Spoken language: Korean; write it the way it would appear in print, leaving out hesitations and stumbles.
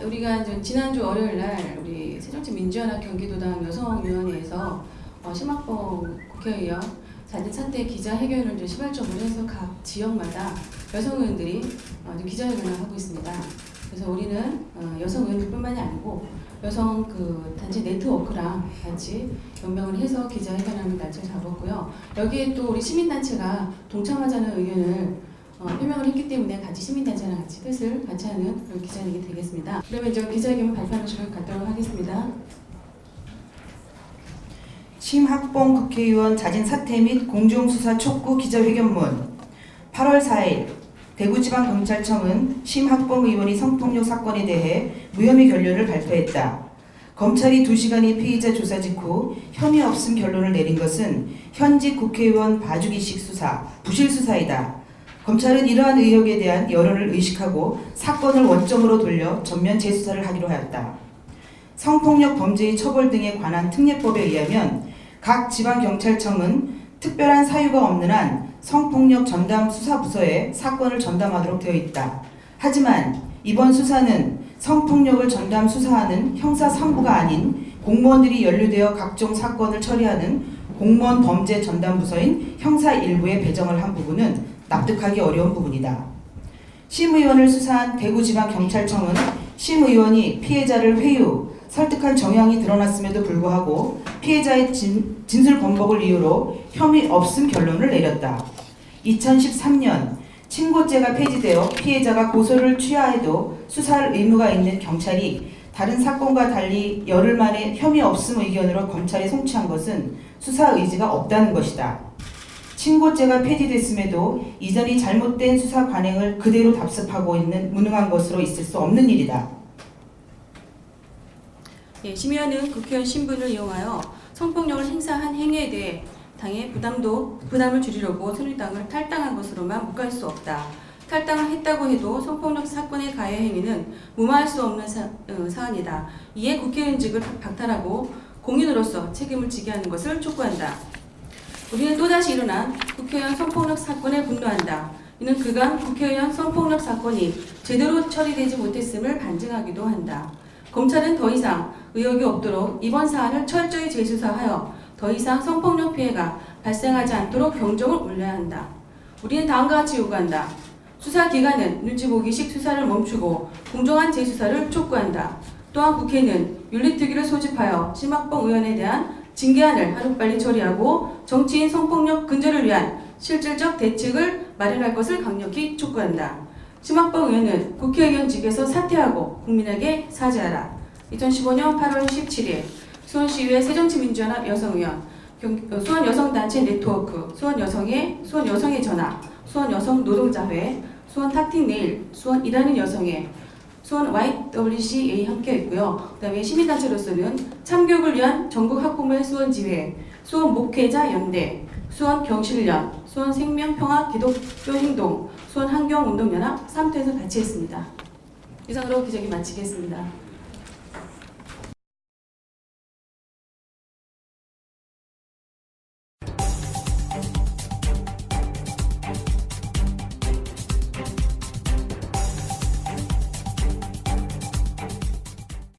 우리가 지난주 월요일 날 우리 새정치민주연합 경기도당 여성위원회에서 심학봉 국회의원 자진 사퇴 기자회견을 좀 시발점으로 해서 각 지역마다 여성의원들이 기자회견을 하고 있습니다. 그래서 우리는 여성의원들뿐만이 아니고 여성 단체 네트워크랑 같이 연명을 해서 기자회견하는 날짜를 잡았고요. 여기에 또 우리 시민단체가 동참하자는 의견을 표명을 했기 때문에 같이 시민단체랑 같이 뜻을 같이 하는 그런 기자회견이 되겠습니다. 그러면 이제 기자회견 발표하는 시간 갖도록 하겠습니다. 심학봉 국회의원 자진 사퇴 및 공정수사 촉구 기자회견문. 8월 4일 대구지방경찰청은 심학봉 의원이 성폭력 사건에 대해 무혐의 결론을 발표했다. 검찰이 2시간의 피의자 조사 직후 혐의 없음 결론을 내린 것은 현직 국회의원 봐주기식 수사, 부실 수사이다. 검찰은 이러한 의혹에 대한 여론을 의식하고 사건을 원점으로 돌려 전면 재수사를 하기로 하였다. 성폭력 범죄의 처벌 등에 관한 특례법에 의하면 각 지방경찰청은 특별한 사유가 없는 한 성폭력 전담 수사부서에 사건을 전담하도록 되어 있다. 하지만 이번 수사는 성폭력을 전담 수사하는 형사 3부가 아닌 공무원들이 연루되어 각종 사건을 처리하는 공무원 범죄 전담 부서인 형사 1부에 배정을 한 부분은 납득하기 어려운 부분이다. 심 의원을 수사한 대구지방경찰청은 심 의원이 피해자를 회유, 설득한 정황이 드러났음에도 불구하고 피해자의 진술 번복을 이유로 혐의 없음 결론을 내렸다. 2013년 친고죄가 폐지되어 피해자가 고소를 취하해도 수사할 의무가 있는 경찰이 다른 사건과 달리 열흘 만에 혐의 없음 의견으로 검찰에 송치한 것은 수사 의지가 없다는 것이다. 친고죄가 폐지됐음에도 이전이 잘못된 수사 관행을 그대로 답습하고 있는 무능한 것으로 있을 수 없는 일이다. 심의원은 국회의원 신분을 이용하여 성폭력을 행사한 행위에 대해 당의 부담을 줄이려고 새누리당을 탈당한 것으로만 묵과할 수 없다. 탈당을 했다고 해도 성폭력 사건의 가해 행위는 무마할 수 없는 사안이다. 이에 국회의원직을 박탈하고 공인으로서 책임을 지게 하는 것을 촉구한다. 우리는 또다시 일어난 국회의원 성폭력 사건에 분노한다. 이는 그간 국회의원 성폭력 사건이 제대로 처리되지 못했음을 반증하기도 한다. 검찰은 더 이상 의혹이 없도록 이번 사안을 철저히 재수사하여 더 이상 성폭력 피해가 발생하지 않도록 경종을 울려야 한다. 우리는 다음과 같이 요구한다. 수사기관은 눈치 보기식 수사를 멈추고 공정한 재수사를 촉구한다. 또한 국회는 윤리특위를 소집하여 심학봉 의원에 대한 징계안을 하루빨리 처리하고 정치인 성폭력 근절을 위한 실질적 대책을 마련할 것을 강력히 촉구한다. 심학봉 의원은 국회의원직에서 사퇴하고 국민에게 사죄하라. 2015년 8월 17일 수원시의회 새정치민주연합 여성의원, 수원여성단체 네트워크, 수원여성의 전화, 수원여성노동자회, 수원 탁팅네일, 수원 일하는 여성회, 수원 YWCA 함께 있고요. 그 다음에 시민단체로서는 참교육을 위한 전국학부모 수원지회, 수원 목회자 연대, 수원 경실련, 수원 생명평화 기독교행동, 수원 환경운동연합 3토에서 같이 했습니다. 이상으로 기자회견 마치겠습니다.